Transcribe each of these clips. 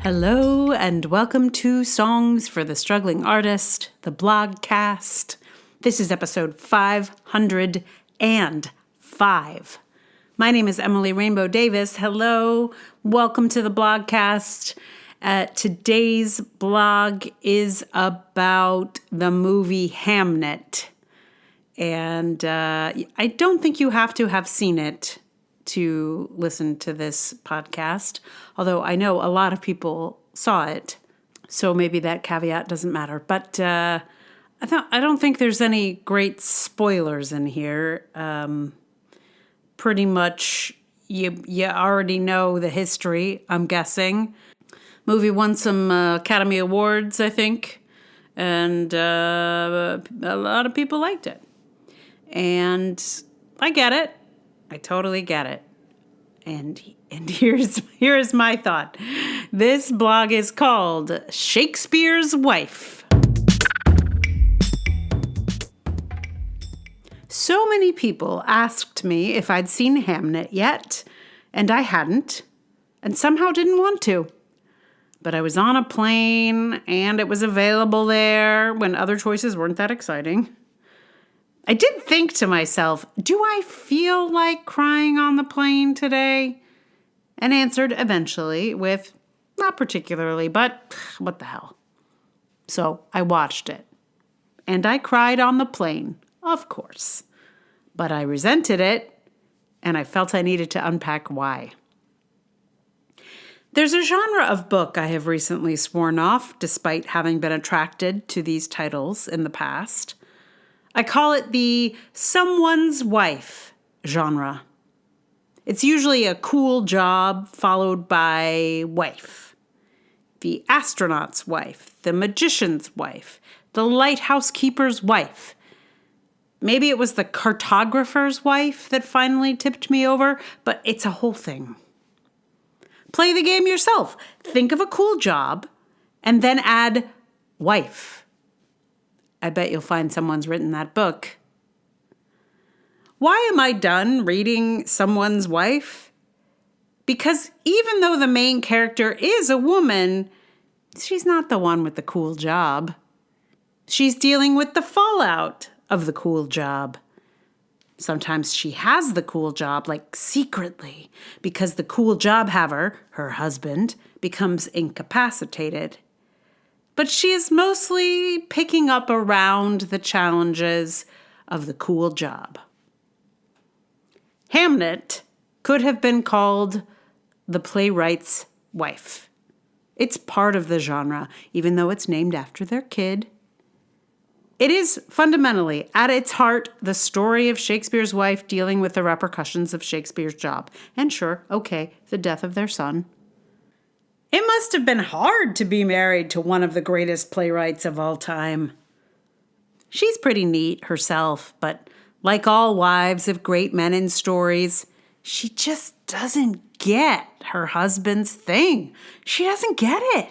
Hello and welcome to Songs for the Struggling Artist, the blogcast. This is episode 505. My name is Emily Rainbow Davis. Hello, welcome to the blogcast. Today's blog is about the movie Hamnet. And I don't think you have to have seen it to listen to this podcast, although I know a lot of people saw it, so maybe that caveat doesn't matter. But I don't think there's any great spoilers in here. Pretty much, you already know the history, I'm guessing. Movie won some Academy Awards, I think, and a lot of people liked it. And I get it. I totally get it. And here's my thought. This blog is called Shakespeare's Wife. So many people asked me if I'd seen Hamnet yet, and I hadn't, and somehow didn't want to. But I was on a plane, and it was available there when other choices weren't that exciting. I did think to myself, do I feel like crying on the plane today? And answered eventually with, not particularly, but what the hell. So I watched it. And I cried on the plane, of course. But I resented it, and I felt I needed to unpack why. There's a genre of book I have recently sworn off, despite having been attracted to these titles in the past. I call it the someone's wife genre. It's usually a cool job followed by wife. The astronaut's wife, the magician's wife, the lighthouse keeper's wife. Maybe it was the cartographer's wife that finally tipped me over, but it's a whole thing. Play the game yourself. Think of a cool job and then add wife. I bet you'll find someone's written that book. Why am I done reading Someone's Wife? Because even though the main character is a woman, she's not the one with the cool job. She's dealing with the fallout of the cool job. Sometimes she has the cool job, like secretly, because the cool job haver, her husband, becomes incapacitated. But she is mostly picking up around the challenges of the cool job. Hamnet could have been called the playwright's wife. It's part of the genre, even though it's named after their kid. It is fundamentally, at its heart, the story of Shakespeare's wife dealing with the repercussions of Shakespeare's job. And sure, okay, the death of their son. It must have been hard to be married to one of the greatest playwrights of all time. She's pretty neat herself, but like all wives of great men in stories, she just doesn't get her husband's thing. She doesn't get it.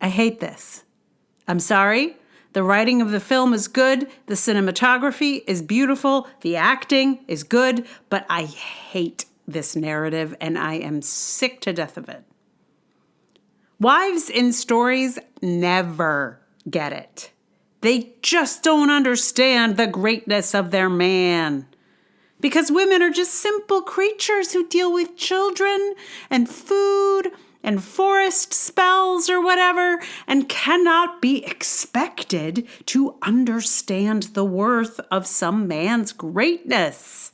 I hate this. I'm sorry. The writing of the film is good. The cinematography is beautiful. The acting is good, but I hate this narrative, and I am sick to death of it. Wives in stories never get it. They just don't understand the greatness of their man. Because women are just simple creatures who deal with children and food and forest spells or whatever, and cannot be expected to understand the worth of some man's greatness.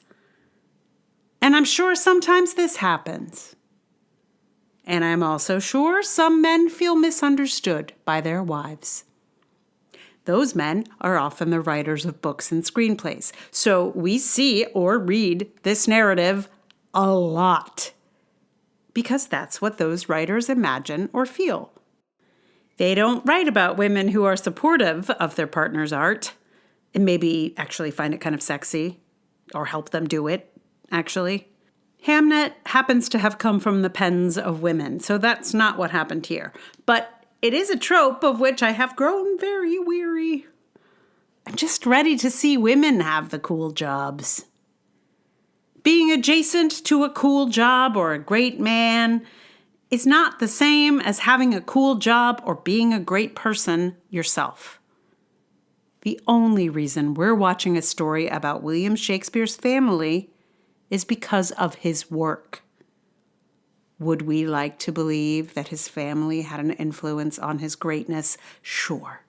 And I'm sure sometimes this happens. And I'm also sure some men feel misunderstood by their wives. Those men are often the writers of books and screenplays. So we see or read this narrative a lot. Because that's what those writers imagine or feel. They don't write about women who are supportive of their partner's art and maybe actually find it kind of sexy or help them do it. Actually, Hamnet happens to have come from the pens of women, so that's not what happened here. But it is a trope of which I have grown very weary. I'm just ready to see women have the cool jobs. Being adjacent to a cool job or a great man is not the same as having a cool job or being a great person yourself. The only reason we're watching a story about William Shakespeare's family is because of his work. Would we like to believe that his family had an influence on his greatness? Sure.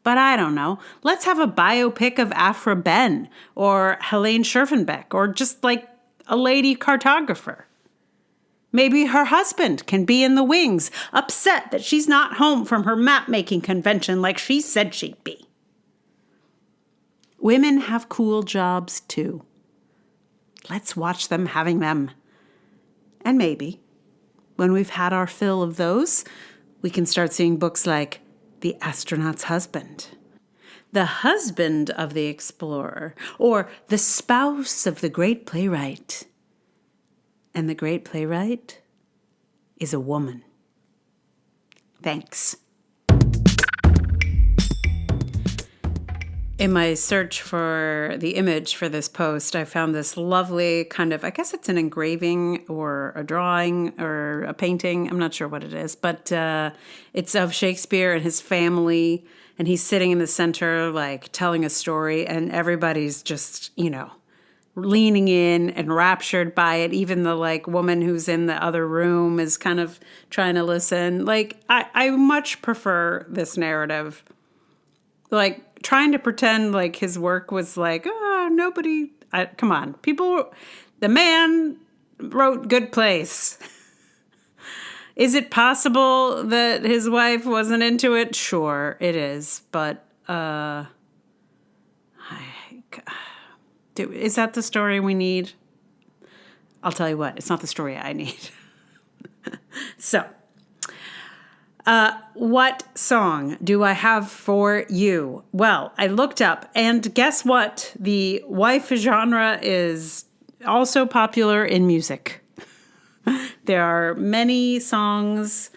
But I don't know. Let's have a biopic of Afra Ben or Helene Scherfenbeck or just like a lady cartographer. Maybe her husband can be in the wings, upset that she's not home from her map-making convention like she said she'd be. Women have cool jobs too. Let's watch them having them. And maybe, when we've had our fill of those, we can start seeing books like The Astronaut's Husband, The Husband of the Explorer, or The Spouse of the Great Playwright. And the great playwright is a woman. Thanks. In my search for the image for this post, I found this lovely kind of, I guess it's an engraving or a drawing or a painting. I'm not sure what it is, but it's of Shakespeare and his family. And he's sitting in the center, like telling a story, and everybody's just, leaning in and raptured by it. Even the woman who's in the other room is kind of trying to listen. I much prefer this narrative. Trying to pretend like his work was nobody. Come on, people. The man wrote Good Place. Is it possible that his wife wasn't into it? Sure, it is. But is that the story we need? I'll tell you what, it's not the story I need. So, what song do I have for you? Well, I looked up, and guess what? The wife genre is also popular in music. There are many songs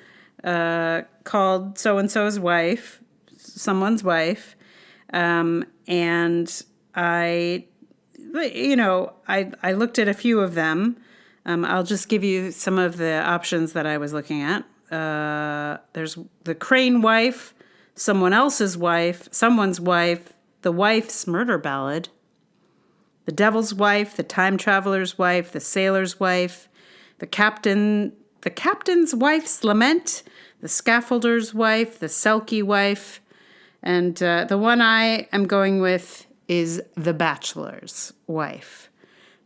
called So-and-so's wife, someone's wife, and I looked at a few of them. I'll just give you some of the options that I was looking at. There's the Crane wife, someone else's wife, someone's wife, the wife's murder ballad, the devil's wife, the time traveler's wife, the sailor's wife, the captain's wife's lament, the scaffolder's wife, the sulky wife, and the one I am going with is the bachelor's wife.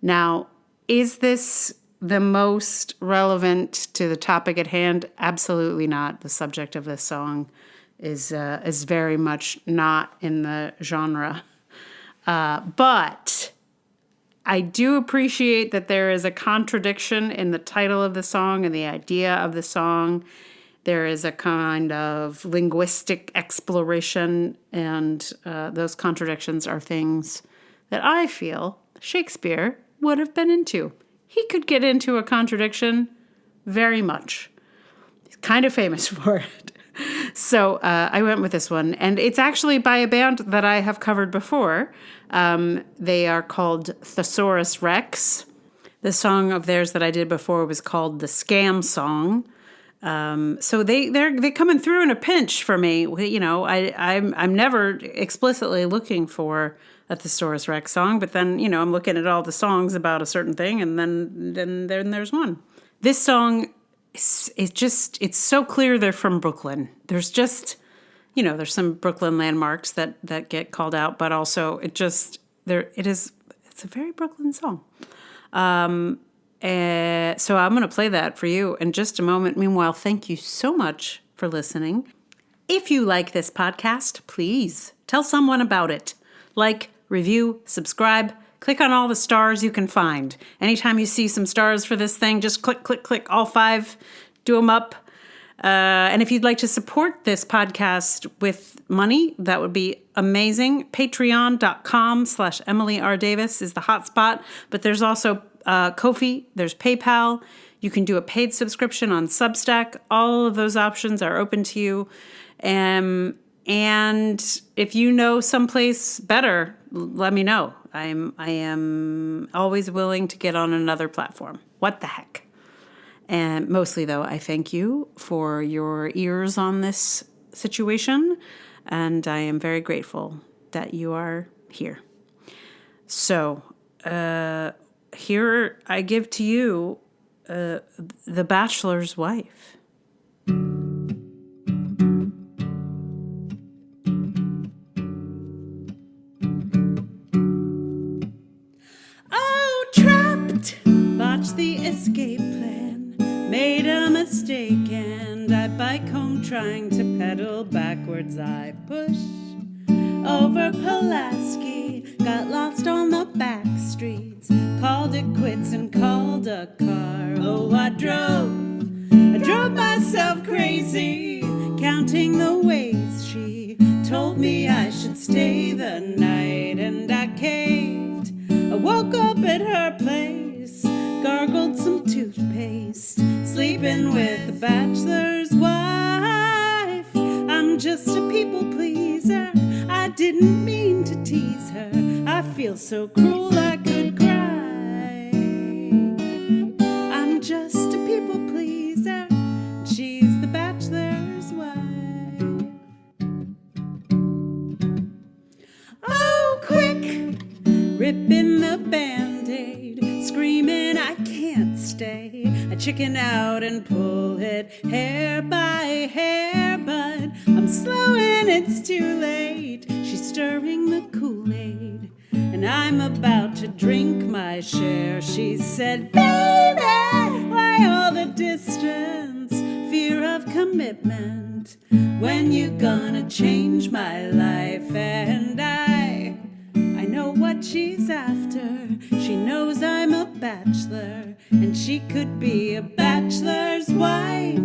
Now, is this the most relevant to the topic at hand? Absolutely not. The subject of this song is very much not in the genre. But I do appreciate that there is a contradiction in the title of the song and the idea of the song. There is a kind of linguistic exploration, and those contradictions are things that I feel Shakespeare would have been into. He could get into a contradiction very much. He's kind of famous for it. So I went with this one. And it's actually by a band that I have covered before. They are called Thesaurus Rex. The song of theirs that I did before was called The Scam Song. So they're coming through in a pinch for me. I'm never explicitly looking for a Thesaurus Rex song, but then, I'm looking at all the songs about a certain thing, and then there's one. This song it's so clear they're from Brooklyn. There's just, there's some Brooklyn landmarks that get called out, but also it's a very Brooklyn song. So I'm going to play that for you in just a moment. Meanwhile, thank you so much for listening. If you like this podcast, please tell someone about it. Review, subscribe, click on all the stars you can find. Anytime you see some stars for this thing, just click, click, click, all 5, do them up. And if you'd like to support this podcast with money, that would be amazing. Patreon.com/Emily R. Davis is the hotspot, but there's also Ko-fi, there's PayPal. You can do a paid subscription on Substack. All of those options are open to you. And if you know someplace better, let me know. I am always willing to get on another platform. What the heck? And mostly, though, I thank you for your ears on this situation, and I am very grateful that you are here. So, here I give to you The Bachelor's Wife. Oh, trapped! Botched the escape plan, made a mistake, and I bike home trying to pedal backwards. I push over Pulaski, got lost on the back streets, called it quits and called a car. Oh, I drove myself crazy, counting the ways she told me I should stay the night, and I caved. I woke up at her place, gargled some toothpaste, sleeping with the bachelor's wife. I'm just a people pleaser, I didn't mean to tease her. I feel so cruel I could cry. I'm just a people pleaser, she's the bachelor's wife. Oh, quick! Ripping the Band-Aid, screaming I can't stay. I chicken out and pull it hair by hair, but I'm slow and it's too late. She's stirring the Kool-Aid, and I'm about to drink my share. She said, baby, why all the distance? Fear of commitment. When you gonna change my life? And I know what she's after. She knows I'm a bachelor, and she could be a bachelor's wife.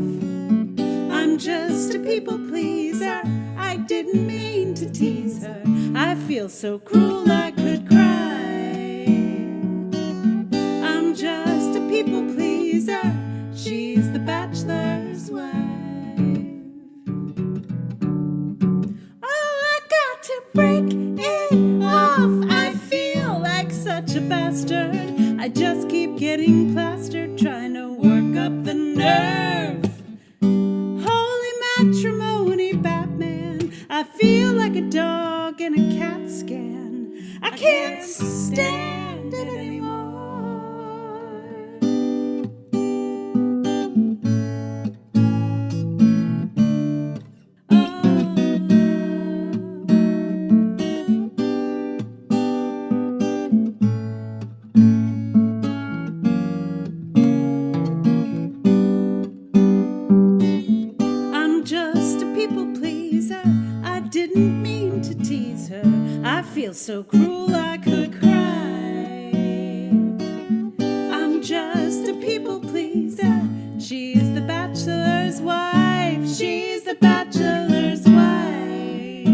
I'm just a people pleaser, I didn't mean to tease her. I feel so cruel I could cry. I'm just a people pleaser, she's the bachelor's wife. Oh, I got to break it off. I feel like such a bastard. I just keep getting plastered, trying to work up the nerve. Holy matrimony, Batman. I feel like a dog in a CAT scan. I can't stand it anymore. Didn't mean to tease her. I feel so cruel I could cry. I'm just a people pleaser, she's the bachelor's wife. She's the bachelor's wife.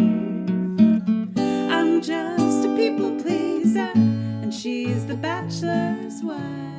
I'm just a people pleaser, and she's the bachelor's wife.